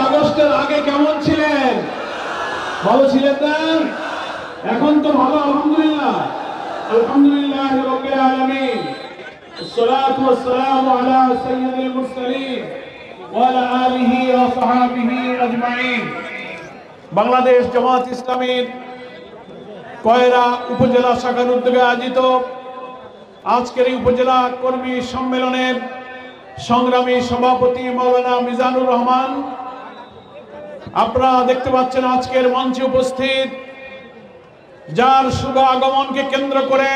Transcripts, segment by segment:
আগস্টের আগে কেমন ছিলেন? ভালো ছিলেন না? এখন তো ভালো, আলহামদুলিল্লাহ। আলহামদুলিল্লাহ রাব্বিল আলামিন। والصلاة والسلام على سيد المرسلين وعلى آله وصحبه أجمعين। বাংলাদেশ জামাত ইসলামীর কয়রা উপজেলা শাখার উদ্যোগে আয়োজিত আজকের এই উপজেলা কর্মী সম্মেলনের সংগ্রামী সভাপতি মাওলানা মিজানুর রহমান, আপনারা দেখতে পাচ্ছেন আজকের মঞ্চে উপস্থিত, যার শুভ আগমনকে কেন্দ্র করে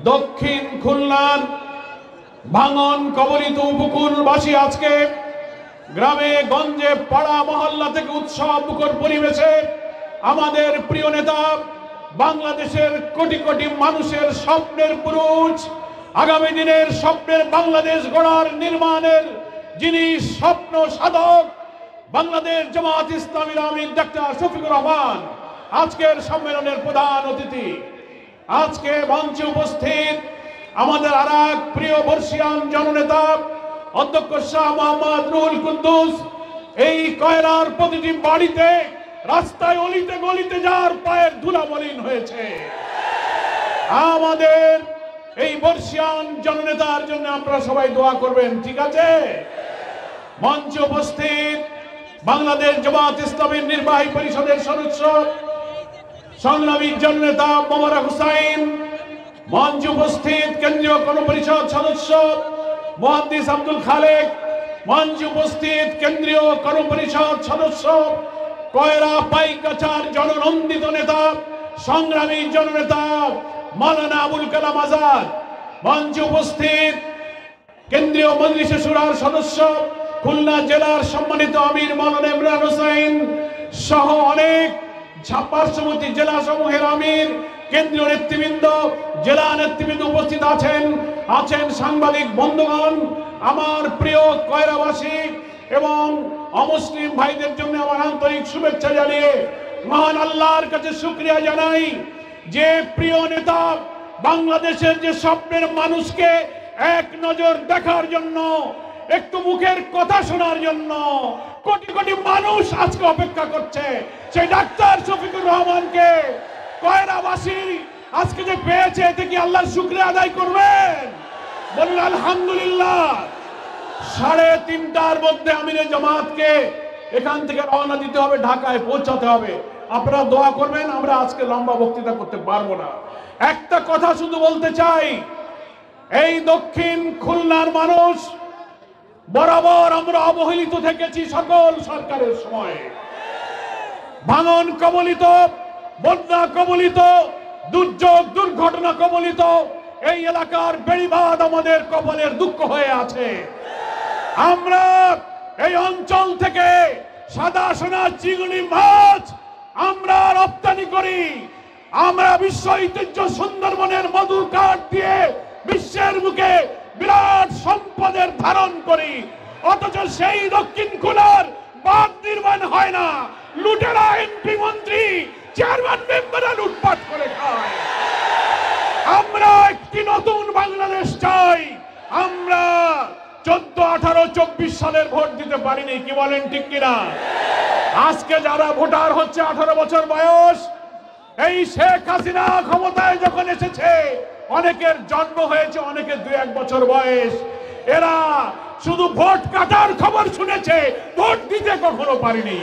দক্ষিণ খুলনার ভাঙন কবলিত উপকূলবাসী আজকে গ্রামে গঞ্জে পাড়া মহল্লা থেকে উৎসব মুখর পরিবেশে আমাদের প্রিয় নেতা, বাংলাদেশের কোটি কোটি মানুষের স্বপ্নের পুরুষ, আগামী দিনের স্বপ্নের বাংলাদেশ গড়ার নির্মাণের যিনি স্বপ্ন সাধক, বাংলাদেশ জামাত ইসলামীর আমির ডাক্তার শফিকুর রহমান আজকের সম্মেলনের প্রধান অতিথি। আজকে মঞ্চে উপস্থিত আমাদের আরেক প্রিয় বর্ষিয়ান জননেতা অধ্যক্ষ শাহ মোহাম্মদ রুহুল কুদ্দুস। এই কয়রার প্রতিটি বাড়িতে, রাস্তায়, অলিতে গলিতে যার পায়ের ধুলা মলিন হয়েছে, আমাদের এই বর্ষিয়ান জননেতার জন্য আপনারা সবাই দোয়া করবেন, ঠিক আছে? মঞ্চে উপস্থিত বাংলাদেশ জামাত ইসলামীর নির্বাহী পরিষদের সদস্য সংগ্রামী জননেতা মোবারক হোসাইন, মঞ্চে উপস্থিত কেন্দ্রীয় গণপরিষদ সদস্য মুহাদ্দিস আব্দুল খালেক, মঞ্চে উপস্থিত কেন্দ্রীয় গণপরিষদ সদস্য কয়রা পাইকাচার জননন্দিত নেতা সংগ্রামী জননেতা মাওলানা আবুল কালাম আজাদ, মঞ্চে উপস্থিত কেন্দ্রীয় মজলিসে শুরার সদস্য খুলনা জেলার সম্মানিত আমির মাওলানা ইমরান হোসেন সহ অনেক পার্শ্ববর্তী জেলা সমূহের আমির, কেন্দ্রীয় নেতৃবৃন্দ, জেলা নেতৃবৃন্দ উপস্থিত আছেন সাংবাদিক বন্ধুগণ, আমার প্রিয় কয়রাবাসী এবং অমুসলিম ভাইদের জন্য আমার আন্তরিক শুভেচ্ছা জানিয়ে মহান আল্লাহর কাছে শুকরিয়া জানাই যে প্রিয় নেতা বাংলাদেশের যে স্বপ্নের মানুষকে এক নজর দেখার জন্য, একটু মুখের কথা শোনার জন্য কোটি কোটি মানুষ আজকে অপেক্ষা করছে, সেই ডাক্তার শফিকুর রহমানকে কয়রাবাসী আজকে যে পেয়েছে, এতে কি আল্লাহর শুকরিয়া আদায় করবেন? বলুন আলহামদুলিল্লাহ। 3:30টার মধ্যে আমিরে জামাতকে এখান থেকে রওনা দিতে হবে, ঢাকায় পৌঁছাতে হবে। আপনারা দোয়া করবেন, আমরা আজকে লম্বা বক্তৃতা করতে পারবো না। একটা কথা শুধু বলতে চাই, এই দক্ষিণ খুলনার মানুষ বরাবর আমরা অবহেলিত থেকেছি সকল সরকারের সময়। ভাঙন কবলিত, বন্যা কবলিত, দুর্যোগ দুর্ঘটনা কবলিত এই এলাকার বেড়িবাঁধ আমাদের কপালের দুঃখ হয়ে আছে। আমরা এই অঞ্চল থেকে সাদা সোনা চিংড়ি মাছ আমরা রপ্তানি করি, আমরা বিশ্ব ঐতিহ্য সুন্দরবনের মধুর কাঠ দিয়ে বিশ্বের বুকে বিরাট সম্পদের ধারণ করি, অথচ সেই দক্ষিণ খুলনার বাঁধ নির্মাণ হয় না। লুটেরা এমপি মন্ত্রী চেয়ারম্যান মেম্বাররা লুটপাট করে খায়। আমরা একটি নতুন বাংলাদেশ চাই। আমরা 14, 18, 24 সালের ভোট দিতে পারিনি, কি বলেন ঠিক কিনা? আজকে যারা ভোটার হচ্ছে 18 বছর বয়স, এই শেখ হাসিনা ক্ষমতায় যখন এসেছে অনেকের জন্ম হয়েছে, অনেকের 2-1 বছর বয়স, এরা শুধু ভোট কাটার খবর শুনেছে, ভোট দিতে কখনো পারিনি।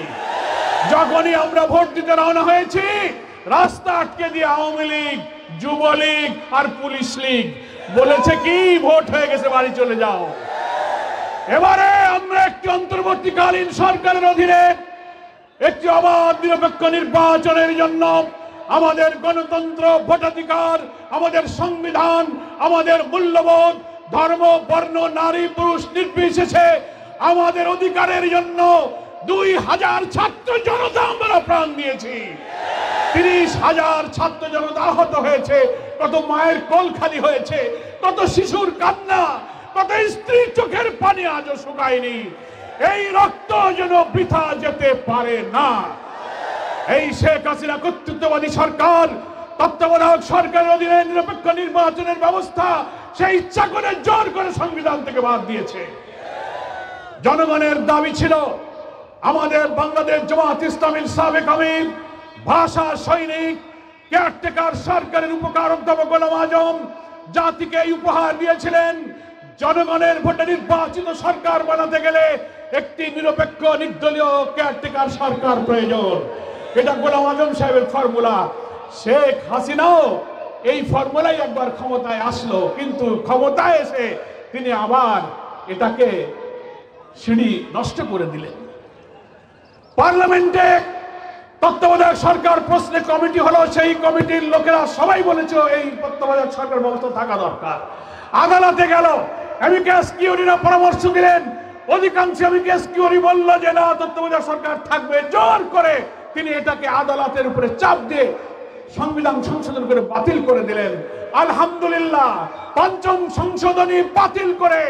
যখনই আমরা ভোট দিতে রওনা হয়েছি, রাস্তা আটকে দিয়ে আওয়ামী লীগ, যুবলীগ আর পুলিশ লীগ বলেছে কি ভোট হয়ে গেছে, বাড়ি চলে যাও। এবারে আমরা একটি অন্তর্বর্তীকালীন সরকারের অধীনে একটি অবাধ নিরপেক্ষ নির্বাচনের জন্য আমাদের গণতন্ত্র, ভোটাধিকার, আমাদের সংবিধান, আমাদের মূল্যবোধ, ধর্ম, বর্ণ, নারী, পুরুষ নির্বিশেষে আমাদের অধিকারের জন্য 2000 ছাত্র জনতা আমরা প্রাণ দিয়েছি। 30,000 ছাত্র জনতা আহত হয়েছে, কত মায়ের কোল খালি হয়েছে, কত শিশুর কান্না, কত স্ত্রীর চোখের পানি আজও শুকায়নি। এই রক্ত যেন বৃথা যেতে পারে না। এই শেখ হাসিনা কর্তৃত্ববাদী সরকার, তত্ত্বাবধায়ক সরকারের অধীনে নিরপেক্ষ নির্বাচনের ব্যবস্থা সেই ইচ্ছা করে জোর করে সংবিধান থেকে বাদ দিয়েছে। জনগণের দাবি ছিল আমাদের বাংলাদেশ জামাত ইসলামীর সাবেক আমির, ভাষা সৈনিক, কেয়ারটেকার সরকারের উপকার অধ্যাপক গোলাম আজম জাতিকে এই উপহার দিয়েছিলেন, জনগণের ভোটে নির্বাচিত সরকার বানাতে গেলে একটি নিরপেক্ষ নির্দলীয় কেয়ারটেকার সরকার প্রয়োজন। এটা গোলাম আজম সাহেবের ফর্মুলা। শেখ হাসিনাও এই ফর্মুলাই একবার ক্ষমতায় আসলো, কিন্তু ক্ষমতায় এসে তিনি আবার এটাকে সিঁড়ি নষ্ট করে দিলেন। পার্লামেন্টে তত্ত্বাবধায়ক সরকার প্রশ্নে কমিটি হলো, সেই কমিটির লোকেরা সবাই বলেছে এই তত্ত্বাবধায়ক সরকার ব্যবস্থা থাকা দরকার। আদালতে গেল, অ্যামিকাস কিউরিরা পরামর্শ দিলেন, অধিকাংশ অ্যামিকাস কিউরি বলল যে না, তত্ত্বাবধায়ক সরকার থাকবে। জোর করে তিনি এটাকে আদালতের উপরে চাপ দিয়ে সংবিধান সংশোধন করে বাতিল করে দিলেন। আলহামদুলিল্লাহ, পঞ্চম সংশোধনী বাতিল করে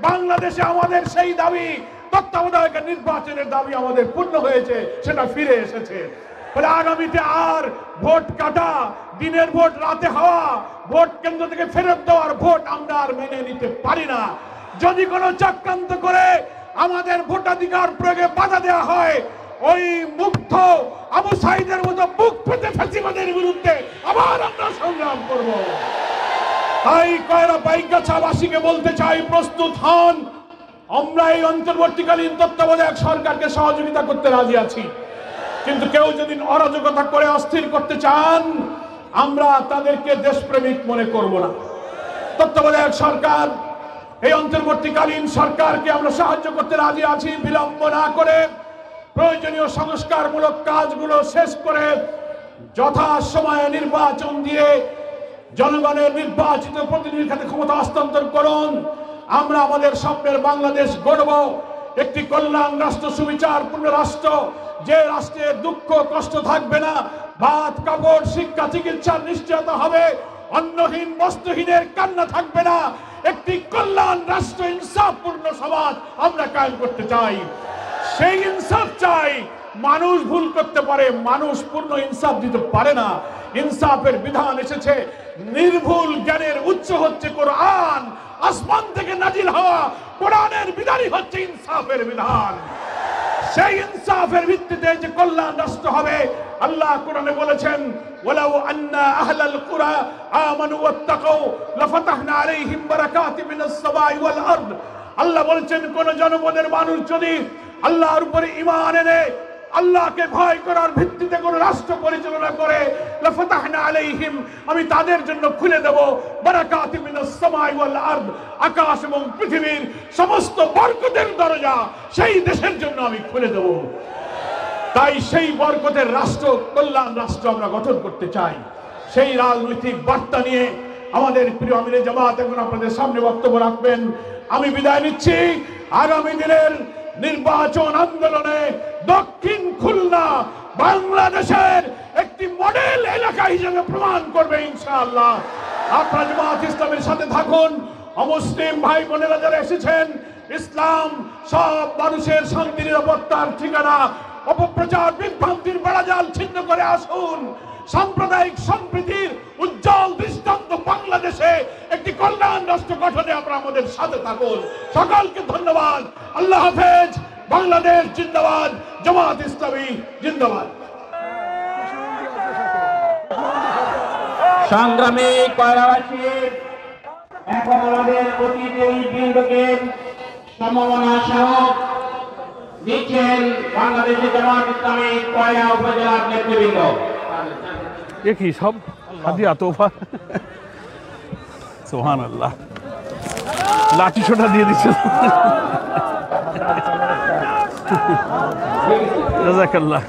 বাংলাদেশে আমাদের সেই দাবি, তত্ত্বাবধায়ক নির্বাচনের দাবি আমাদের পূর্ণ হয়েছে, সেটা ফিরে এসেছে। ফলে আগামীতে আর ভোট কাটা, দিনের ভোট রাতে হওয়া, ভোট কেন্দ্র থেকে ফেরত দেওয়ার ভোট আমরা আর মেনে নিতে পারি না। যদি কোনো চক্রান্ত করে আমাদের ভোটাধিকার প্রয়োগে বাধা দেওয়া হয়, ওই মুগ্ধ আবু সাইদের মতো বুক পেতে ফ্যাসিবাদের বিরুদ্ধে আবার আমরা সংগ্রাম করব। তাই কয়রা বাইগাছাবাসীকে বলতে চাই, প্রস্তুত হন। আমরা এই অন্তর্বর্তীকালীন তত্ত্বাবধায়ক সরকারকে সহযোগিতা করতে রাজি আছি, কিন্তু কেউ যদি অরাজকতা করে অস্থির করতে চান, আমরা তাদেরকে দেশপ্রেমিক মনে করব না। তত্ত্বাবধায়ক সরকার, এই অন্তর্বর্তীকালীন সরকারকে আমরা সাহায্য করতে রাজি আছি। বিলম্ব না করে প্রয়োজনীয় সংস্কারমূলক কাজগুলো শেষ করে যথাসময়ে নির্বাচন দিয়ে জনগণের নির্বাচিত প্রতিনিধির হাতে ক্ষমতা হস্তান্তর করুন। আমরা আমাদের স্বপ্নের বাংলাদেশ গড়ব, একটি কল্যাণ রাষ্ট্র, সুবিচারপূর্ণ রাষ্ট্র, যে রাষ্ট্রের দুঃখ কষ্ট থাকবে না, ভাত কাপড় শিক্ষা চিকিৎসার নিশ্চয়তা হবে, অন্নহীন বস্ত্রহীনের কান্না থাকবে না। একটি কল্যাণ রাষ্ট্র, ইনসাফপূর্ণ সমাজ আমরা কায়েম করতে চাই। সেই ইনসাফ চাই। মানুষ ভুল করতে পারে, মানুষ পূর্ণ ইনসাফ দিতে পারে না। ইনসাফের বিধান এসেছে, নির্ভুল জ্ঞানের উৎস হচ্ছে কোরআন, আসমান থেকে নাজিল হওয়া কোরআনের বিধানই হচ্ছে ইনসাফের বিধান। সেই ইনসাফের ভিত্তিতে যে কল্যাণ রাষ্ট্র হবে, আল্লাহ কোরআনে বলেছেন, ওয়ালাউ আন্না আহলাল কুরা আমানু ওয়াত্তাকাউ লাফাতাহনা আলাইহিম বারাকাতিম মিনাস সামাই ওয়াল আরদ। আল্লাহ বলেছেন, কোন জনপদের মানুষ যদি আল্লাহর উপরে ঈমান এনে আল্লাহকে ভয় করার ভিত্তিতে কোন রাষ্ট্র পরিচালনা করে, লাফাতাহনা আলাইহিম, আমি তাদের জন্য খুলে দেব বারাকাতিম মিনাস সামাই ওয়াল আরদ, আকাশ এবং পৃথিবীর সমস্ত বরকতের দরজা সেই দেশের জন্য আমি খুলে দেব। তাই সেই বরকতের রাষ্ট্র, কল্যাণ রাষ্ট্র আমরা গঠন করতে চাই। সেই রাজনৈতিক বার্তা নিয়ে আমাদের প্রিয় আমিরে জামাত এখন আপনাদের সামনে বক্তব্য রাখবেন। আমি বিদায় নিচ্ছি। আগামী দিনের নির্বাচন আন্দোলনে দক্ষিণ খুলনা বাংলাদেশের একটি মডেল এলাকা হিসেবে প্রমাণ করবে ইনশাআল্লাহ। আপনারা জামাত ইসলামের সাথে থাকুন। অমুসলিম ভাই বোনেরা যারা এসেছেন, ইসলাম সব মানুষের শান্তি নিরাপত্তার ঠিকানা। অপপ্রচার বিভ্রান্তির বেড়াজাল ছিন্ন করে আসুন। সাম্প্রদায়িক সম্প্রীতির উজ্জ্বল দৃষ্টান্ত বাংলাদেশে একটি কল্যাণ রাষ্ট্র গঠনে আপনারা আমাদের সাথে থাকুন। সকলকে ধন্যবাদ। আল্লাহ হাফেজ। বাংলাদেশ জিন্দাবাদ, জামাত ইসলামী জিন্দাবাদ। সংগ্রামী কয়রাবাসী, এখন আমাদের অতিথি বৃন্দকে সম্মাননা স্মারক দিচ্ছেন বাংলাদেশ জামাত ইসলামী কয়রা উপজেলার নেতৃবৃন্দ। দেখি সব হাদিয়া তোফা, সুবহানাল্লাহ, লাঠি ছোটা দিয়ে দিচ্ছে। জাযাকাল্লাহ।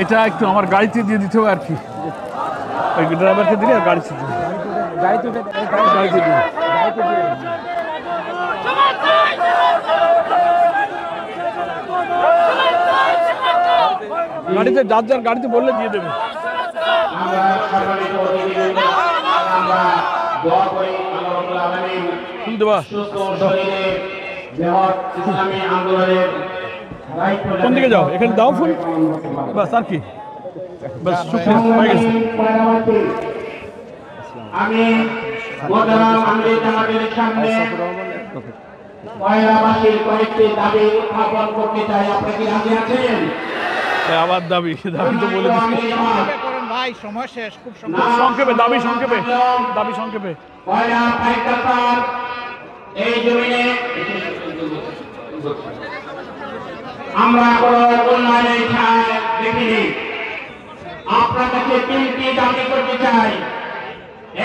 এটা একটু আমার গাড়িতে দিয়ে দিতে হবে আর কি, ওই ড্রাইভারকে দিলে গাড়িতে দিবে, গাড়িতে দিবে। গাড়িতে যার যার গাড়িতে বললে দিয়ে দেবে। কোন দিকে যাও? এখানে দাও ফুল, বাস। আর কি? বাস, আমি কয়লাবাসীর কয়েকটি দাবি উত্থাপন করতে চাই। আপনি কি রাজি আছেন? আবার দাবি তো বলে দিচ্ছি ভাই সময় শেষ, খুব সংক্ষেপে দাবি সংক্ষেপে কয়লা ফাইটার এই জমিনে আমরা কোনো উন্নয়নের ছায়া দেখিনি। আপনার কাছে তিনটি দাবি করতে চাই।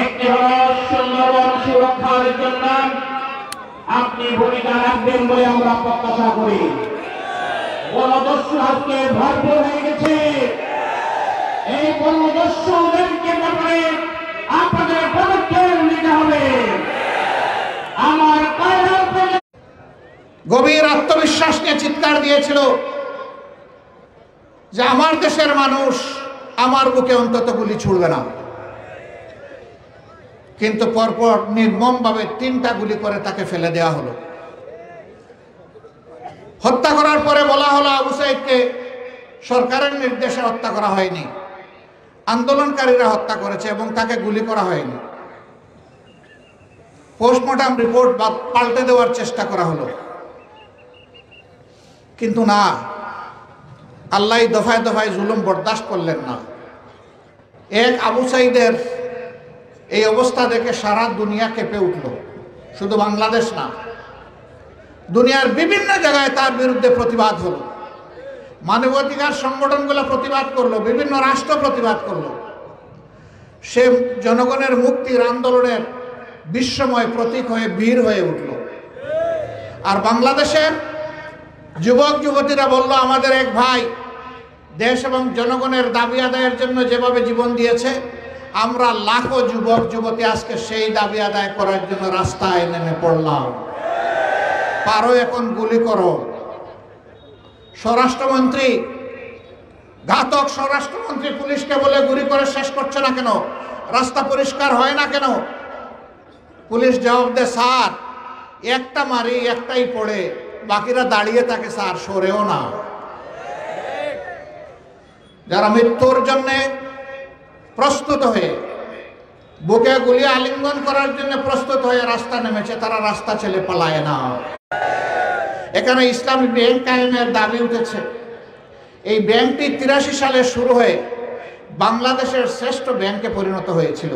একটি হল সুন্দরবন সুরক্ষার জন্য আপনি ভূমিকা রাখবেন বলে আমরা প্রত্যাশা করি। বনদস্যু আজকে ভরপুর হয়ে গেছে। এই বনদস্যুদেরকে ব্যাপারে আপনাদের পদক্ষেপ নিতে হবে। আমার গভীর আত্মবিশ্বাস নিয়ে চিৎকার দিয়েছিল যে আমার দেশের মানুষ আমার বুকে অন্তত গুলি ছুড়বে না, কিন্তু পরপর নির্মমভাবে 3টা গুলি করে তাকে ফেলে দেওয়া হলো। হত্যা করার পরে বলা হলো আবু সাইদকে সরকারের নির্দেশে হত্যা করা হয়নি, আন্দোলনকারীরা হত্যা করেছে এবং তাকে গুলি করা হয়নি। পোস্টমর্টম রিপোর্ট পাল্টে দেওয়ার চেষ্টা করা হলো, কিন্তু না, আল্লাহ দফায় দফায় জুলুম বরদাস্ত করলেন না। এক আবু সাইদের এই অবস্থা দেখে সারা দুনিয়া কেঁপে উঠল। শুধু বাংলাদেশ না, দুনিয়ার বিভিন্ন জায়গায় তার বিরুদ্ধে প্রতিবাদ হলো। মানবাধিকার সংগঠনগুলো প্রতিবাদ করলো, বিভিন্ন রাষ্ট্র প্রতিবাদ করলো। সে জনগণের মুক্তির আন্দোলনের বিশ্বময় প্রতীক হয়ে বীর হয়ে উঠল। আর বাংলাদেশের যুবক যুবতীরা বলল, আমাদের এক ভাই দেশ এবং জনগণের দাবি আদায়ের জন্য যেভাবে জীবন দিয়েছে, আমরা লাখো যুবক যুবতী আজকে সেই দাবি আদায় করার জন্য রাস্তায় নেমে পড়লাম। পারো এখন গুলি করো। স্বরাষ্ট্রমন্ত্রী, ঘাতক স্বরাষ্ট্রমন্ত্রী পুলিশকে বলে গুলি করে শেষ করছে না কেন? রাস্তা পরিষ্কার হয় না কেন? পুলিশ জবাব দেয়, স্যার একটা মারি একটাই পড়ে, বাকিরা দাঁড়িয়ে থাকে স্যার, সরেও না। যারা মৃত্যুর জন্য প্রস্তুত হয়ে, বুকে গুলি আলিঙ্গন করার জন্য প্রস্তুত হয়ে রাস্তা নেমেছে, তারা রাস্তা ছেড়ে পালায় না। এখানে ইসলামী ব্যাংক কায়েমের দাবি উঠেছে। এই ব্যাংকটি 83 সালে শুরু হয়ে বাংলাদেশের শ্রেষ্ঠ ব্যাংকে পরিণত হয়েছিল।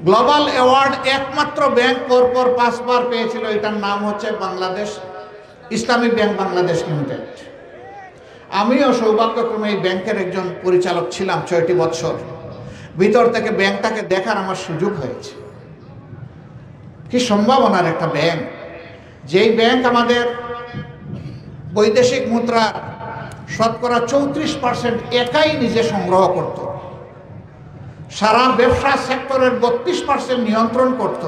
গ্লোবাল অ্যাওয়ার্ড একমাত্র ব্যাংক পরপর 5 বার পেয়েছিল। এটার নাম হচ্ছে বাংলাদেশ ইসলামী ব্যাংক বাংলাদেশ লিমিটেড। আমিও সৌভাগ্যক্রমে এই ব্যাংকের একজন পরিচালক ছিলাম 6টি বছর। ভিতর থেকে ব্যাংকটাকে দেখার আমার সুযোগ হয়েছে। কি সম্ভাবনার একটা ব্যাংক! যেই ব্যাংক আমাদের বৈদেশিক মুদ্রা শতকরা 34% একাই নিজে সংগ্রহ করত, সারা ব্যবসা সেক্টরের 32% নিয়ন্ত্রণ করত,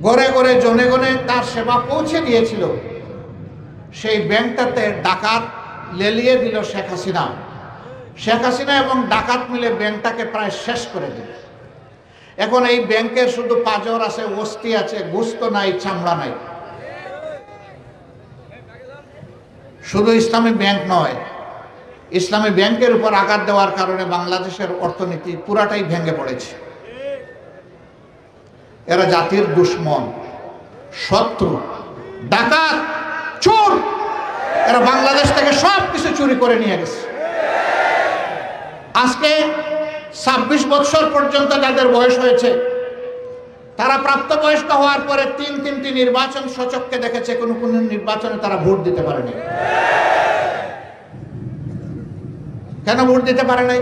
ঘরে ঘরে জনে গনে তার সেবা পৌঁছে দিয়েছিল, সেই ব্যাংকটাতে ডাকাত লেলিয়ে দিল শেখ হাসিনা। শেখ হাসিনা এবং ডাকাত মিলে ব্যাংকটাকে প্রায় শেষ করে দিল। এখন এই ব্যাংকের শুধু পাঁজর আছে, অস্থি আছে, গোস্ত নাই, চামড়া নাই। শুধু ইসলামী ব্যাংক নয়, ইসলামী ব্যাংকের উপর আঘাত দেওয়ার কারণে বাংলাদেশের অর্থনীতি পুরাটাই ভেঙে পড়েছে। এরা জাতির দুশ্মন, শত্রু, ডাকাত, চোর। এরা বাংলাদেশ থেকে সব কিছু চুরি করে নিয়ে গেছে। আজকে 26 বছর পর্যন্ত যাদের বয়স হয়েছে, তারা প্রাপ্তবয়স্ক হওয়ার পরে 3টি নির্বাচন সচক্ষে দেখেছে, কোনো নির্বাচনে তারা ভোট দিতে পারেনি। কেন ভোট দিতে পারে নাই?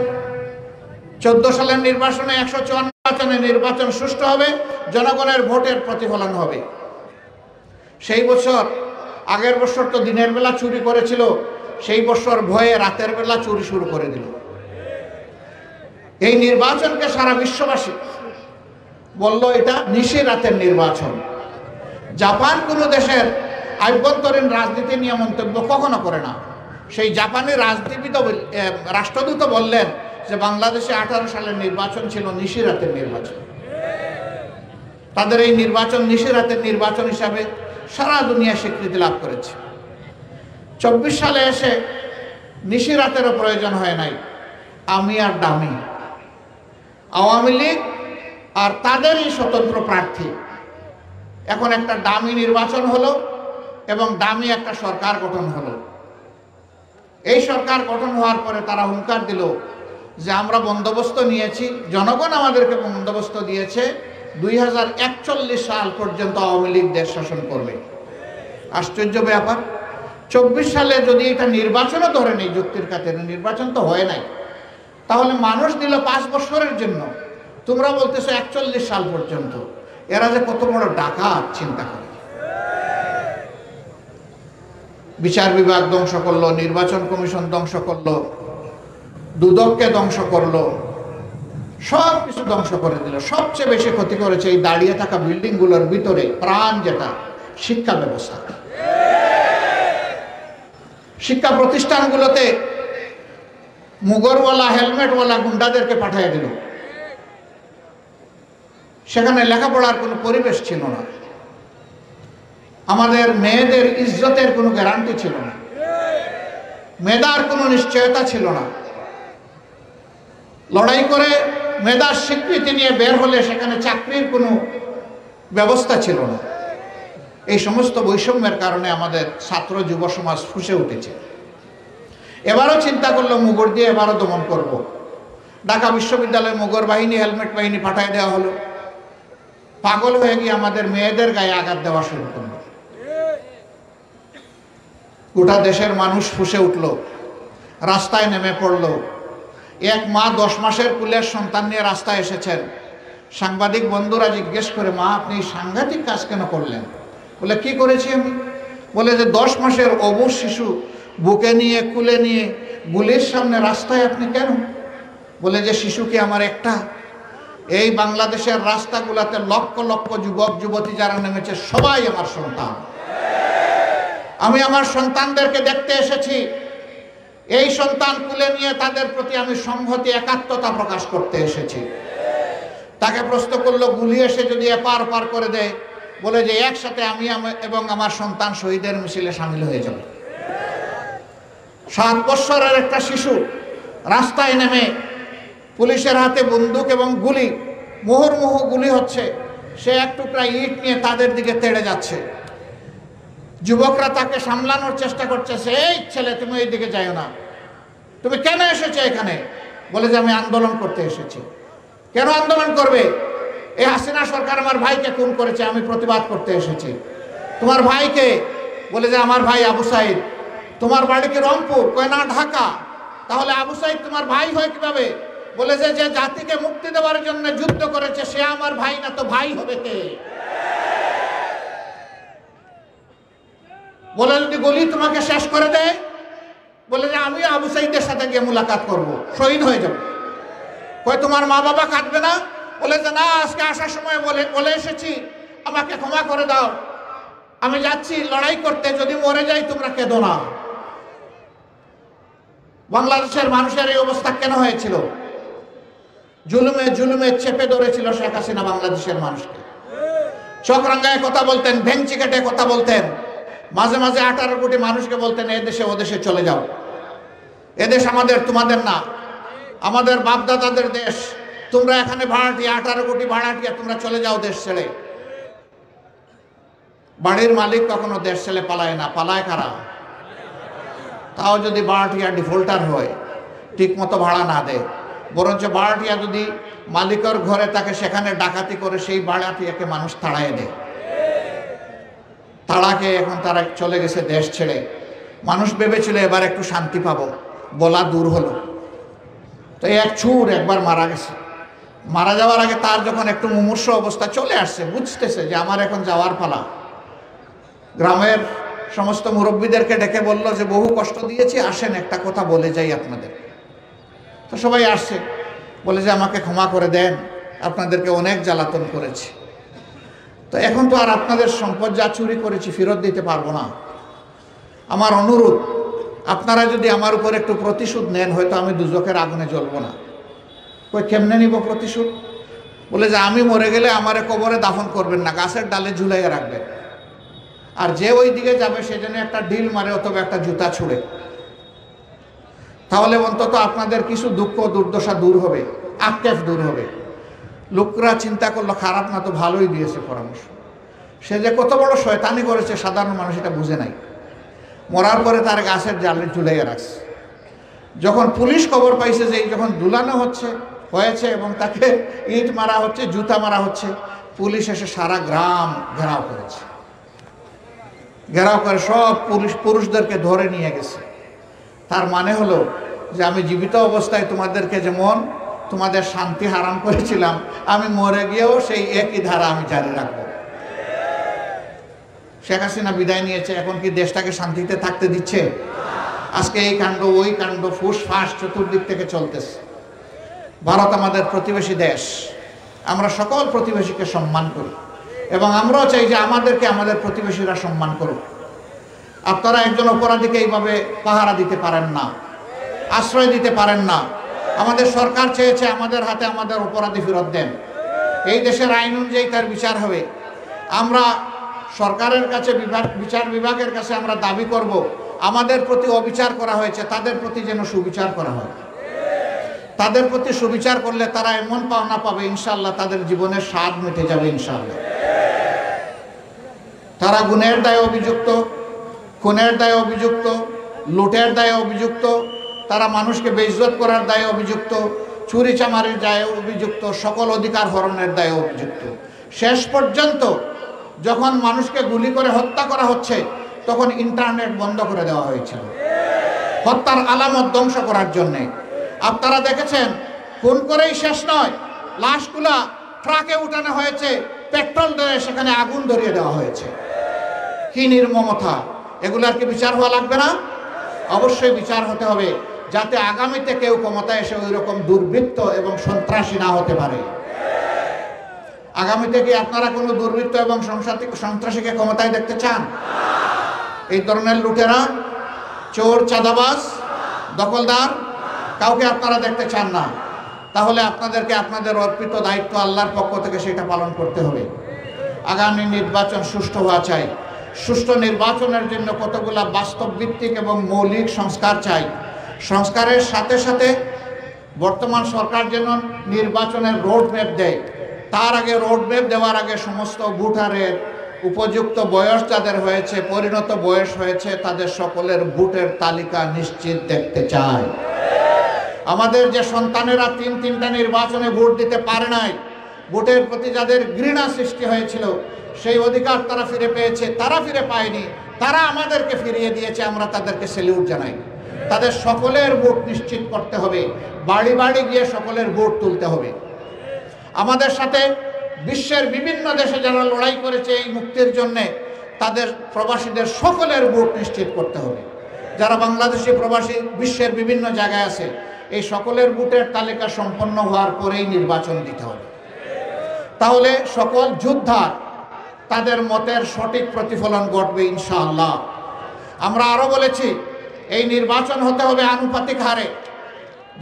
14 সালের নির্বাচনে 154 নির্বাচন সুষ্ঠু হবে, জনগণের ভোটের প্রতিফলন হবে। সেই বছর, আগের বছর তো দিনের বেলা চুরি করেছিল, সেই বছর ভয়ে রাতের বেলা চুরি শুরু করে দিল। এই নির্বাচনকে সারা বিশ্ববাসী বলল এটা নিশি রাতের নির্বাচন। জাপান কোনো দেশের আভ্যন্তরীণ রাজনীতি নিয়ে মন্তব্য কখনো করে না। সেই জাপানি রাষ্ট্রদূত বললেন যে বাংলাদেশে 18 সালের নির্বাচন ছিল নিশি রাতের নির্বাচন। তাদের এই নির্বাচন নিশি রাতের নির্বাচন হিসাবে সারা দুনিয়া স্বীকৃতি লাভ করেছে। 24 সালে এসে নিশি রাতেরও প্রয়োজন হয় নাই। আমি আর ডামি, আওয়ামী লীগ আর তাদেরই স্বতন্ত্র প্রার্থী এখন একটা দামি নির্বাচন হলো এবং দামি একটা সরকার গঠন হলো। এই সরকার গঠন হওয়ার পরে তারা হুঙ্কার দিল যে আমরা বন্দোবস্ত নিয়েছি, জনগণ আমাদেরকে বন্দোবস্ত দিয়েছে 2041 সাল পর্যন্ত আওয়ামী লীগ দেশ শাসন করবে। আশ্চর্য ব্যাপার, 24 সালে যদি এটা নির্বাচনও ধরে নেই, যুক্তির খাতিরে নির্বাচন তো হয় নাই, তাহলে মানুষ দিল 5 বছরের জন্য, তোমরা বলতেছো 41 সাল পর্যন্ত। এরা যে কত বড় ডাকাত চিন্তা করে। বিচার বিভাগ ধ্বংস করলো, নির্বাচন কমিশন ধ্বংস করলো, দুদককে ধ্বংস করলো, সব কিছু ধ্বংস করে দিল। সবচেয়ে বেশি ক্ষতি করেছে এই দাঁড়িয়ে থাকা বিল্ডিং গুলোর ভিতরে প্রাণ, যেটা শিক্ষা ব্যবস্থা। শিক্ষা প্রতিষ্ঠানগুলোতে মুগরওয়ালা হেলমেটওয়ালা গুন্ডাদেরকে পাঠিয়ে দিল। সেখানে লেখাপড়ার কোনো পরিবেশ ছিল না, আমাদের মেয়েদের ইজ্জতের কোনো গ্যারান্টি ছিল না, মেধার কোনো নিশ্চয়তা ছিল না। লড়াই করে মেধার স্বীকৃতি নিয়ে বের হলে সেখানে চাকরির কোনো ব্যবস্থা ছিল না। এই সমস্ত বৈষম্যের কারণে আমাদের ছাত্র যুব সমাজ ফুঁসে উঠেছে। এবারও চিন্তা করলো মুগর দিয়ে এবারও দমন করব। ঢাকা বিশ্ববিদ্যালয়ে মুগর বাহিনী, হেলমেট বাহিনী পাঠিয়ে দেওয়া হলো। পাগল হয়ে গিয়ে আমাদের মেয়েদের গায়ে আঘাত দেওয়া শুরু করলো। গোটা দেশের মানুষ ফুঁসে উঠল, রাস্তায় নেমে পড়ল। এক মা 10 মাসের কুলের সন্তান নিয়ে রাস্তায় এসেছেন। সাংবাদিক বন্ধুরা জিজ্ঞেস করে, মা আপনি সাংঘাতিক কাজ কেন করলেন? বলে কি করেছি আমি? বলে যে 10 মাসের অবুঝ শিশু বুকে নিয়ে কুলে নিয়ে গুলির সামনে রাস্তায় আপনি কেন? বলে যে শিশু কি আমার একটা? এই বাংলাদেশের রাস্তাগুলোতে লক্ষ লক্ষ যুবক যুবতী যারা নেমেছে সবাই আমার সন্তান। আমি আমার সন্তানদেরকে দেখতে এসেছি। এই সন্তান কুলে নিয়ে তাদের প্রতি আমি সংহতি, একাত্মতা প্রকাশ করতে এসেছি। তাকে প্রশ্ন করলো, গুলি এসে যদি এপার ওপার করে দেয়, বলে যে একসাথে আমি এবং আমার সন্তান শহীদের মিছিলে সামিল হয়ে যাব। 7 বছরের একটা শিশু রাস্তায় নেমে পুলিশের হাতে বন্দুক এবং গুলি, মুহুর্মুহু গুলি হচ্ছে, সে এক টুকরা ইট নিয়ে তাদের দিকে তেড়ে যাচ্ছে। যুবকরা তাকে সামলানোর চেষ্টা করছে, এই ছেলে তুমি এই দিকে যাও না, তুমি কেন এসেছো এখানে? বলে যে আমি আন্দোলন করতে এসেছি। কেন আন্দোলন করবে? এই হাসিনা সরকার আমার ভাইকে খুন করেছে, আমি প্রতিবাদ করতে এসেছি। তোমার ভাইকে? বলে যে আমার ভাই আবু সাইদ। তোমার বাড়ি কি রংপুর? কয় না ঢাকা। তাহলে আবু সাইদ তোমার ভাই হয় কিভাবে? বলে যে যে জাতিকে মুক্তি দেওয়ার জন্য যুদ্ধ করেছে সে আমার ভাই না, তো ভাই হবে কে? বলে যদি গলি তোমাকে শেষ করে দেয়, বলে যে আমি আবু সাইদের সাথে গিয়ে মুলাকাত করব, শহীদ হয়ে যাব। কয় তোমার মা বাবা কাঁদবে না? বলে যে না, আজকে আসার সময় বলে এসেছি আমাকে ক্ষমা করে দাও, আমি যাচ্ছি লড়াই করতে, যদি মরে যাই তোমরা কেঁদো না। বাংলাদেশের মানুষের এই অবস্থা কেন হয়েছিল? জুলুমে জুলুমে চেপে ধরেছিল শেখ হাসিনা বাংলাদেশের মানুষকে। চকরাঙ্গায় কথা বলতেন, ভেংচি কেটে কথা বলতেন, মাঝে মাঝে 18 কোটি মানুষকে বলতেন এদেশে ওদেশে চলে যাও, এদেশ আমাদের, তোমাদের না, আমাদের বাপদাদাদের দেশ, তোমরা এখানে ভাড়াটিয়া, 18 কোটি ভাড়াটিয়া, তোমরা চলে যাও দেশ ছেড়ে। বাড়ির মালিক কখনো দেশ ছেড়ে পালায় না, পালায় কারা? তাও যদি ভাড়াটিয়া ডিফল্টার হয়, ঠিক মতো ভাড়া না দেয়, বরঞ্চ ভাড়াটিয়া যদি মালিকের ঘরে তাকে সেখানে ডাকাতি করে সেই ভাড়াটিয়াকে মানুষ তাড়ায় দেয়। তাড়াকে এখন তারা চলে গেছে দেশ ছেড়ে। মানুষ ভেবেছিল এবার একটু শান্তি পাবো, বলা দূর হলো। তো এক চুর একবার মারা গেছে। মারা যাওয়ার আগে তার যখন একটু মুমূর্ষ অবস্থা চলে আসছে, বুঝতেছে যে আমার এখন যাওয়ার পালা, গ্রামের সমস্ত মুরব্বীদেরকে ডেকে বলল যে বহু কষ্ট দিয়েছি, আসেন একটা কথা বলে যাই আপনাদের। তো সবাই আসছে, বলে যে আমাকে ক্ষমা করে দেন, আপনাদেরকে অনেক জ্বালাতন করেছি, তো এখন তো আর আপনাদের সম্পদ যা চুরি করেছি ফেরত দিতে পারবো না। আমার অনুরোধ, আপনারা যদি আমার উপর একটু প্রতিশোধ নেন, হয়তো আমি দুজকের আগুনে জ্বলবো না। কই কেমনে নিব প্রতিশোধ? বলে যে আমি মরে গেলে আমারে কবরে দাফন করবেন না, গাছের ডালে ঝুলাইয়া রাখবেন, আর যে ওই দিকে যাবে সে যেন একটা ঢিল মারে অথবা একটা জুতা ছুঁড়ে, তাহলে অন্তত আপনাদের কিছু দুঃখ দুর্দশা দূর হবে, আক্ষেপ দূর হবে। লোকরা চিন্তা করলো খারাপ না, তো ভালোই দিয়েছে পরামর্শ। সে যে কত বড় শয়তানি করেছে সাধারণ মানুষ এটা বুঝে নাই। মরার পরে তার গাছের জালে ঝুলাইয়া রাখছে। যখন পুলিশ খবর পাইছে যে যখন দুলানো হয়েছে এবং তাকে ইট মারা হচ্ছে, জুতা মারা হচ্ছে, পুলিশ এসে সারা গ্রাম ঘেরাও করেছে। ঘেরাও করে সব পুরুষদেরকে ধরে নিয়ে গেছে। তার মানে হলো যে আমি জীবিত অবস্থায় তোমাদেরকে যেমন তোমাদের শান্তি হারাম করেছিলাম, আমি মরে গিয়েও সেই একই ধারা আমি জারি রাখবো। শেখ হাসিনা বিদায় নিয়েছে, এখন কি দেশটাকে শান্তিতে থাকতে দিচ্ছে? আজকে এই কাণ্ড ওই কাণ্ড ফুসফাস চতুর্দিক থেকে চলতেছে। ভারত আমাদের প্রতিবেশী দেশ, আমরা সকল প্রতিবেশীকে সম্মান করি এবং আমরাও চাই যে আমাদেরকে আমাদের প্রতিবেশীরা সম্মান করুক। আপনারা একজন অপরাধীকে এইভাবে পাহারা দিতে পারেন না, আশ্রয় দিতে পারেন না। আমাদের সরকার চেয়েছে আমাদের হাতে আমাদের অপরাধী ফেরত দেন, এই দেশের আইন অনুযায়ী তার বিচার হবে। আমরা সরকারের কাছে বিচার বিভাগের কাছে আমরা দাবি করব আমাদের প্রতি অবিচার করা হয়েছে, তাদের প্রতি যেন সুবিচার করা হয়। তাদের প্রতি সুবিচার করলে তারা এমন পাওনা পাবে ইনশাআল্লাহ, তাদের জীবনের স্বাদ মিটে যাবে ইনশাআল্লাহ। তারা গুণের দায়ে অভিযুক্ত, খুনের দায়ে অভিযুক্ত, লুটের দায়ে অভিযুক্ত, তারা মানুষকে বেইজ্জত করার দায়ে অভিযুক্ত, চুরি চামারির দায়ে অভিযুক্ত, সকল অধিকার হরণের দায়ে অভিযুক্ত। শেষ পর্যন্ত যখন মানুষকে গুলি করে হত্যা করা হচ্ছে তখন ইন্টারনেট বন্ধ করে দেওয়া হয়েছিল হত্যার আলামত ধ্বংস করার জন্যে। আপনারা দেখেছেন খুন করেই শেষ নয়, লাশগুলা ট্রাকে উঠানো হয়েছে, পেট্রোল দিয়ে সেখানে আগুন ধরিয়ে দেওয়া হয়েছে। কি নির্মমতা! এগুলার কি বিচার হওয়া লাগবে না? অবশ্যই বিচার হতে হবে, যাতে আগামীতে কেউ ক্ষমতায় এসে ওই রকম দুর্বৃত্ত এবং সন্ত্রাসী না হতে পারে। আগামীতে কি আপনারা কোনো দুর্বৃত্ত এবং সন্ত্রাসীকে ক্ষমতায় দেখতে চান? এই ধরনের লুটেরা, চোর, চাঁদাবাজ, দখলদার কাউকে আপনারা দেখতে চান না। তাহলে আপনাদেরকে আপনাদের অর্পিত দায়িত্ব আল্লাহর পক্ষ থেকে সেটা পালন করতে হবে। আগামী নির্বাচন সুষ্ঠু হওয়া চাই। সুষ্ঠু নির্বাচনের জন্য কতগুলা বাস্তব ভিত্তিক এবং মৌলিক সংস্কার চাই। সংস্কারের সাথে সাথে বর্তমান সরকার যেন নির্বাচনের রোডম্যাপ দেয়। তার আগে রোডম্যাপ দেওয়ার আগে সমস্ত ভোটারের উপযুক্ত বয়স যাদের হয়েছে, পরিণত বয়স হয়েছে, তাদের সকলের ভোটের তালিকা নিশ্চিত দেখতে চাই। আমাদের যে সন্তানেরা তিনটা নির্বাচনে ভোট দিতে পারে নাই, ভোটের প্রতি যাদের ঘৃণা সৃষ্টি হয়েছিল, সেই অধিকার তারা ফিরে পেয়েছে। তারা ফিরে পায়নি, তারা আমাদেরকে ফিরিয়ে দিয়েছে, আমরা তাদেরকে স্যালিউট জানাই। তাদের সকলের ভোট নিশ্চিত করতে হবে, বাড়ি বাড়ি গিয়ে সকলের ভোট তুলতে হবে। আমাদের সাথে বিশ্বের বিভিন্ন দেশে যারা লড়াই করেছে এই মুক্তির জন্যে, তাদের প্রবাসীদের সকলের ভোট নিশ্চিত করতে হবে। যারা বাংলাদেশি প্রবাসী বিশ্বের বিভিন্ন জায়গায় আছে, এই সকলের ভোটের তালিকা সম্পন্ন হওয়ার পরেই নির্বাচন দিতে হবে। তাহলে সকল যোদ্ধা তাদের মতের সঠিক প্রতিফলন ঘটবে ইনশাআল্লাহ। আমরা আরো বলেছি এই নির্বাচন হতে হবে আনুপাতিক হারে।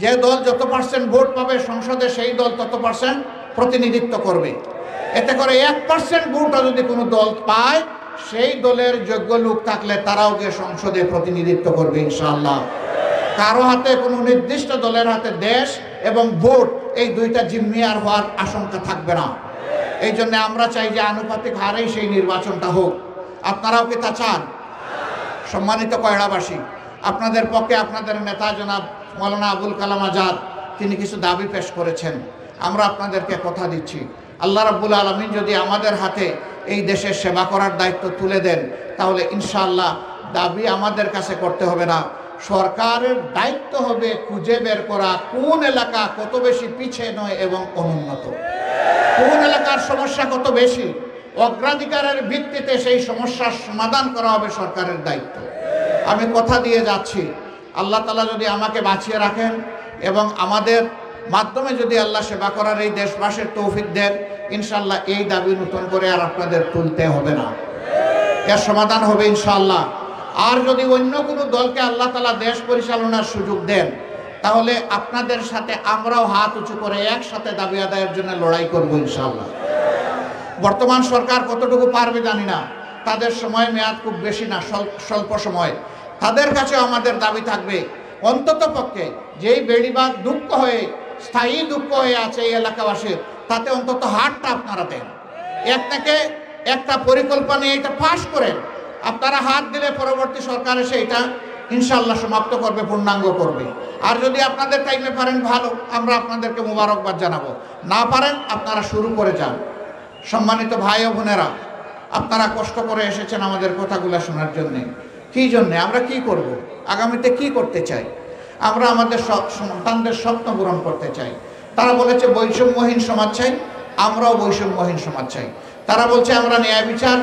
যে দল যত পার্সেন্ট ভোট পাবে সংসদে, সেই দল তত পার্সেন্ট প্রতিনিধিত্ব করবে। এতে করে 1% ভোটও যদি কোনো দল পায়, সেই দলের যোগ্য লোক থাকলে তারাও গিয়ে সংসদে প্রতিনিধিত্ব করবে ইনশাআল্লাহ। কারো হাতে, কোনো নির্দিষ্ট দলের হাতে দেশ এবং ভোট, এই দুইটা জিম্মি আর হওয়ার আশঙ্কা থাকবে না। এই জন্য আমরা চাই যে আনুপাতিক হারেই সেই নির্বাচনটা হোক। আপনারাও কি তা চান? সম্মানিত কয়রাবাসী, আপনাদের পক্ষে আপনাদের নেতা জনাব মৌলানা আবুল কালাম আজাদ তিনি কিছু দাবি পেশ করেছেন। আমরা আপনাদেরকে কথা দিচ্ছি, আল্লাহ রাব্বুল আলামিন যদি আমাদের হাতে এই দেশের সেবা করার দায়িত্ব তুলে দেন, তাহলে ইনশাআল্লাহ দাবি আমাদের কাছে করতে হবে না। সরকারের দায়িত্ব হবে খুঁজে বের করা কোন এলাকা কত বেশি পিছিয়ে নয় এবং অনুন্নত, কোন এলাকার সমস্যা কত বেশি, অগ্রাধিকারের ভিত্তিতে সেই সমস্যার সমাধান করা হবে সরকারের দায়িত্ব। আমি কথা দিয়ে যাচ্ছি, আল্লাহ তাআলা যদি আমাকে বাঁচিয়ে রাখেন এবং আমাদের মাধ্যমে যদি আল্লাহ সেবা করার এই দেশবাসীর তৌফিক দেন, ইনশাআল্লাহ এই দাবি নতুন করে আর আপনাদের তুলতে হবে না, এর সমাধান হবে ইনশাআল্লাহ। আর যদি অন্য কোনো দলকে আল্লাহ তাআলা দেশ পরিচালনার সুযোগ দেন, তাহলে আপনাদের সাথে আমরাও হাত উঁচু করে একসাথে দাবি আদায়ের জন্য লড়াই করব ইনশাআল্লাহ। বর্তমান সরকার কতটুকু পারবে জানি না, তাদের সময় মেয়াদ খুব বেশি না, স্বল্প সময়। তাদের কাছে আমাদের দাবি থাকবে অন্তত পক্ষে যেই বেড়িবাদ দুঃখ হয়ে, স্থায়ী দুঃখ হয়ে আছে এই এলাকাবাসীর, তাতে অন্তত হাতটা আপনারা দেন। এর থেকে একটা পরিকল্পনা এটা পাশ করেন, আপনারা হাত দিলে পরবর্তী সরকার এসে এটা ইনশাআল্লাহ সমাপ্ত করবে, পূর্ণাঙ্গ করবে। আর যদি আপনাদের টাইমে পারেন ভালো, আমরা আপনাদেরকে মোবারকবাদ জানাবো। না পারেন আপনারা শুরু করে যান। সম্মানিত ভাই ও বোনেরা, আপনারা কষ্ট করে এসেছেন আমাদের কথাগুলো শোনার জন্যে। কী জন্যে, আমরা কি করব, আগামীতে কি করতে চাই, আমরা আমাদের সন্তানদের স্বপ্ন পূরণ করতে চাই। তারা বলেছে বৈষম্যহীন সমাজ চাই, আমরাও বৈষম্যহীন সমাজ চাই। তারা বলছে আমরা ন্যায় বিচার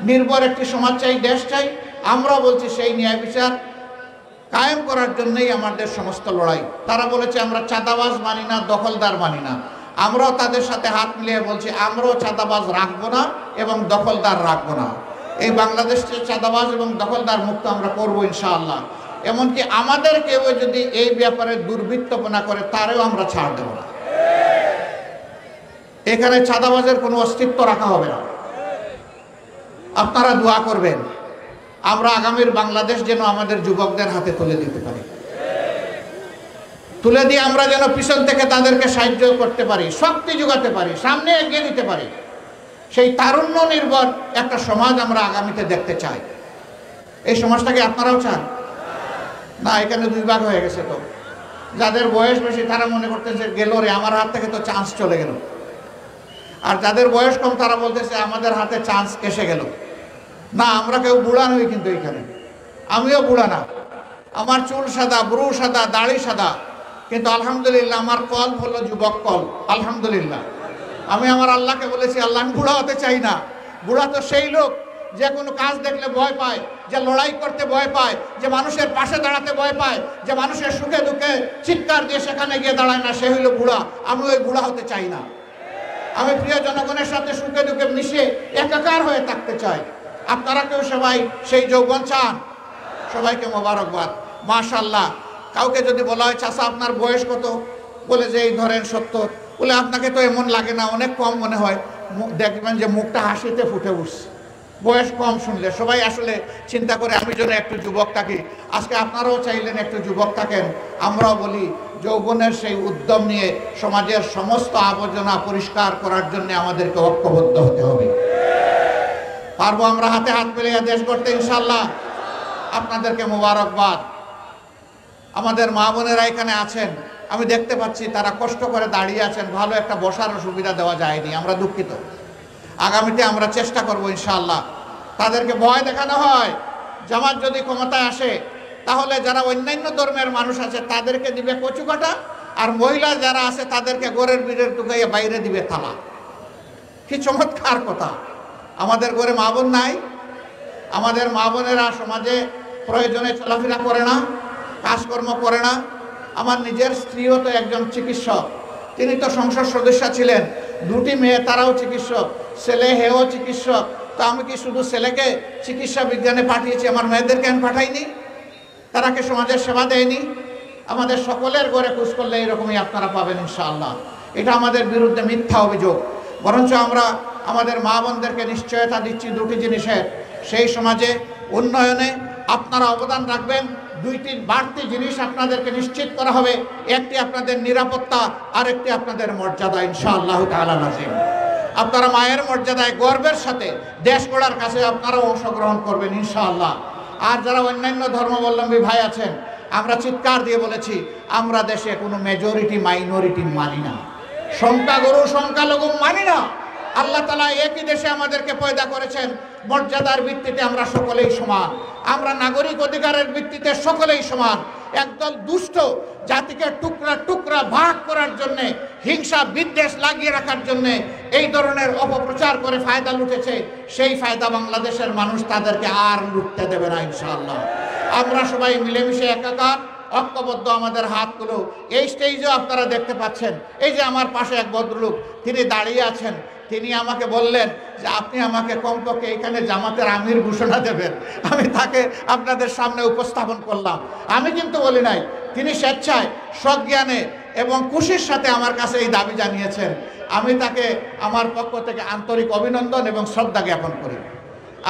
নির্ভর একটি সমাজ চাই, দেশ চাই, আমরাও বলছি সেই ন্যায় বিচার কায়েম করার জন্যই আমাদের সমস্ত লড়াই। তারা বলেছে আমরা চাঁদাবাজ মানি না, দখলদার মানি না, আমরাও তাদের সাথে হাত মিলিয়ে বলছি আমরাও চাঁদাবাজ রাখবো না এবং দখলদার রাখবো না। এই বাংলাদেশকে চাঁদাবাজ এবং দখলদার মুক্ত আমরা করবো ইনশাআল্লাহ। এমনকি আমাদের কেউ যদি এই ব্যাপারে দুর্বৃত্তপনা করে তারেও আমরা ছাড় দেব না। এখানে চাঁদাবাজের কোনো অস্তিত্ব রাখা হবে না। আপনারা দোয়া করবেন আমরা আগামীর বাংলাদেশ যেন আমাদের যুবকদের হাতে তুলে দিতে পারি, তুলে দিয়ে আমরা যেন পিছন থেকে তাদেরকে সাহায্য করতে পারি, শক্তি যোগাতে পারি, সামনে এগিয়ে দিতে পারি। সেই তারুণ্য নির্ভর একটা সমাজ আমরা আগামীতে দেখতে চাই। এই সমাজটাকে আপনারাও চান না? এখানে দুই ভাগ হয়ে গেছে। তো যাদের বয়স বেশি তারা মনে করতেছে গেল রে, আমার হাত থেকে তো চান্স চলে গেল। আর যাদের বয়স কম তারা বলতেছে আমাদের হাতে চান্স এসে গেল। না, আমরা কেউ বুড়া নই, কিন্তু এখানে আমিও বুড়া না। আমার চুল সাদা, ব্রু সাদা, দাড়ি সাদা, কিন্তু আলহামদুলিল্লাহ আমার কল্প হলো যুবক কল্প। আলহামদুলিল্লাহ আমি আমার আল্লাহকে বলেছি আল্লাহ আমি বুড়া হতে চাই না। বুড়া তো সেই লোক যে কোনো কাজ দেখলে ভয় পায়, যে লড়াই করতে ভয় পায়, যে মানুষের পাশে দাঁড়াতে ভয় পায়, যে মানুষের সুখে দুঃখে চিৎকার দিয়ে সেখানে গিয়ে দাঁড়ায় না, সে হইল বুড়া। আমি ওই বুড়া হতে চাই না। আমি প্রিয় জনগণের সাথে সুখে দুঃখে মিশে একাকার হয়ে থাকতে চাই। আপনারা কেউ সবাই সেই যৌবন চান? সবাইকে মোবারকবাদ, মাশাআল্লাহ। কাউকে যদি বলা হয় চাচা আপনার বয়স কত, বলে যে এই ধরেন 70, বলে আপনাকে তো এমন লাগে না, অনেক কম মনে হয়। দেখবেন যে মুখটা হাসিতে ফুটে উঠছে বয়স কম শুনলে। সবাই আসলে চিন্তা করে আমি যেন একটু যুবক থাকি। আজকে আপনারাও চাইলেন একটু যুবক থাকেন। আমরাও বলি যৌবনের সেই উদ্যম নিয়ে সমাজের সমস্ত আবর্জনা পরিষ্কার করার জন্য আমাদেরকে ঐক্যবদ্ধ হতে হবে। পারবো আমরা হাতে হাত মিলিয়ে দেশ গড়তে ইনশাআল্লাহ। আপনাদেরকে মোবারকবাদ। আমাদের মা বোনেরা এখানে আছেন, আমি দেখতে পাচ্ছি তারা কষ্ট করে দাঁড়িয়ে আছেন। ভালো একটা বসার সুবিধা দেওয়া যায়নি, আমরা দুঃখিত। আগামীতে আমরা চেষ্টা করব ইনশাআল্লাহ। তাদেরকে ভয় দেখানো হয়, জামাত যদি ক্ষমতায় আসে তাহলে যারা অন্যান্য ধর্মের মানুষ আছে তাদেরকে দিবে কচু কাটা, আর মহিলা যারা আছে তাদেরকে গোরের বিড়ের টুকাইয়া বাইরে দিবে থালা। কি চমৎকার কথা! আমাদের ঘরে মা বোন নাই? আমাদের মা বোনেরা সমাজে প্রয়োজনে চলাফেরা করে না, কাজকর্ম করে না। আমার নিজের স্ত্রীও তো একজন চিকিৎসক, তিনি তো সংসদ সদস্য ছিলেন। দুটি মেয়ে, তারাও চিকিৎসক, ছেলে হেও চিকিৎসক। তো আমি কি শুধু ছেলেকে চিকিৎসা বিজ্ঞানে পাঠিয়েছি, আমার মেয়েদেরকে আমি পাঠাইনি? তারা কি সমাজের সেবা দেয়নি? আমাদের সকলের ঘরে খোঁজ করলে এরকমই আপনারা পাবেন ইনশাআল্লাহ। এটা আমাদের বিরুদ্ধে মিথ্যা অভিযোগ। বরঞ্চ আমরা আমাদের মা বোনদেরকে নিশ্চয়তা দিচ্ছি দুটি জিনিসের, সেই সমাজে উন্নয়নে আপনারা অবদান রাখবেন। দুইটি বাড়তি জিনিস আপনাদেরকে নিশ্চিত করা হবে, একটি আপনাদের নিরাপত্তা, আর একটি আপনাদের মর্যাদা ইনশাআল্লাহ তাআলা নাজিম। আপনারা মায়ের মর্যাদায় গর্বের সাথে দেশ গড়ার কাছে আপনারাও অংশগ্রহণ করবেন ইনশাআল্লাহ। আর যারা অন্যান্য ধর্মাবলম্বী ভাই আছেন, আমরা চিৎকার দিয়ে বলেছি আমরা দেশে কোনো মেজরিটি মাইনরিটি মানি না, সংখ্যাগুরু সংখ্যালঘু মানি না। আল্লাহ তাআলা একই দেশে আমাদেরকে পয়দা করেছেন, মর্যাদার ভিত্তিতে আমরা সকলেই সমান, আমরা নাগরিক অধিকারের ভিত্তিতে সকলেই সমান। একদল দুষ্ট জাতিকে টুকরা টুকরা ভাগ করার জন্য, হিংসা বিদ্বেষ লাগিয়ে রাখার জন্য এই ধরনের অপপ্রচার করে ফায়দা লুটেছে। সেই ফায়দা বাংলাদেশের মানুষ তাদেরকে আর লুটতে দেবে না ইনশাআল্লাহ। আমরা সবাই মিলেমিশে একাকার, ঐক্যবদ্ধ আমাদের হাতগুলো। এই স্টেজেও আপনারা দেখতে পাচ্ছেন, এই যে আমার পাশে এক ভদ্রলোক, তিনি দাঁড়িয়ে আছেন। তিনি আমাকে বললেন যে আপনি আমাকে কমপক্ষে এখানে জামাতের আমির ঘোষণা দেবেন। আমি তাকে আপনাদের সামনে উপস্থাপন করলাম। আমি কিন্তু বলি নাই, তিনি স্বেচ্ছায় সজ্ঞানে এবং খুশির সাথে আমার কাছে এই দাবি জানিয়েছেন। আমি তাকে আমার পক্ষ থেকে আন্তরিক অভিনন্দন এবং শ্রদ্ধা জ্ঞাপন করি।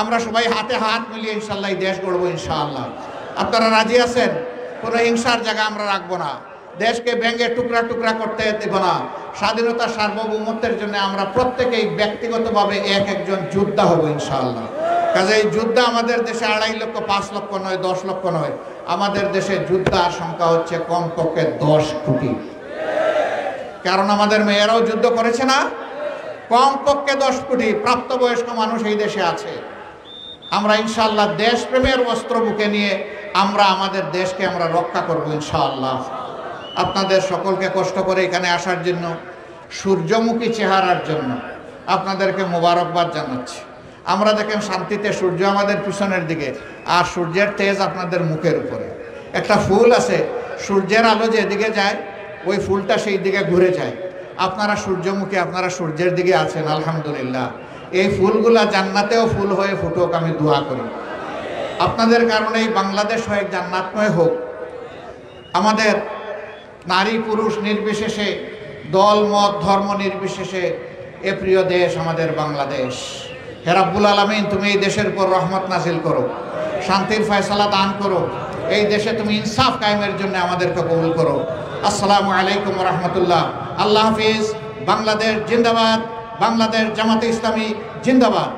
আমরা সবাই হাতে হাত মিলিয়ে ইনশাআল্লাহ এই দেশ গড়ব ইনশাআল্লাহ। আপনারা রাজি আছেন? কোনো হিংসার জায়গা আমরা রাখবো না, দেশকে ভেঙে টুকরা টুকরা করতে দেব না, স্বাধীনতা সার্বভৌমত্বের জন্য আমরা প্রত্যেকেই ব্যক্তিগতভাবে এক একজন যোদ্ধা হব ইনশাআল্লাহ। কাজে এই যুদ্ধ আমাদের দেশে 2.5 লক্ষ 5 লক্ষ নয়, 10 লক্ষ নয়, আমাদের দেশে যোদ্ধার সংখ্যা হচ্ছে কমপক্ষে 10 কোটি। কারণ আমাদের মেয়েরাও যুদ্ধ করেছে না, কমপক্ষে 10 কোটি প্রাপ্তবয়স্ক মানুষ এই দেশে আছে। আমরা ইনশাআল্লাহ দেশপ্রেমের অস্ত্র বুকে নিয়ে আমরা আমাদের দেশকে আমরা রক্ষা করব ইনশাআল্লাহ। আপনাদের সকলকে কষ্ট করে এখানে আসার জন্য, সূর্যমুখী চেহারার জন্য আপনাদেরকে মোবারকবাদ জানাচ্ছি। আমরা দেখেন শান্তিতে সূর্য আমাদের পিছনের দিকে, আর সূর্যের তেজ আপনাদের মুখের উপরে। একটা ফুল আছে, সূর্যের আলো যেদিকে যায় ওই ফুলটা সেই দিকে ঘুরে যায়। আপনারা সূর্যমুখী, আপনারা সূর্যের দিকে আছেন, আলহামদুলিল্লাহ। এই ফুলগুলা জান্নাতেও ফুল হয়ে ফুটুক, আমি দোয়া করি। আপনাদের কারণে এই বাংলাদেশ হয়ে জান্নাতময় হোক। আমাদের নারী পুরুষ নির্বিশেষে, দল মত ধর্ম নির্বিশেষে এ প্রিয় দেশ আমাদের বাংলাদেশ। হে রাব্বুল আলামিন, তুমি এই দেশের উপর রহমত নাজিল করো, শান্তির ফয়সালা দান করো। এই দেশে তুমি ইনসাফ কায়েমের জন্য আমাদেরকে কবুল করো। আসসালামু আলাইকুম ওয়া রাহমাতুল্লাহ। আল্লাহ হাফিজ। বাংলাদেশ জিন্দাবাদ, বাংলাদেশ জামাতে ইসলামী জিন্দাবাদ।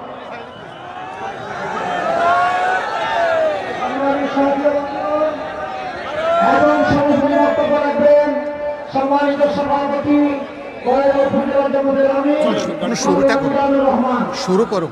সম্মানিত সভাপতি শুরুটা করো, শুরু করো।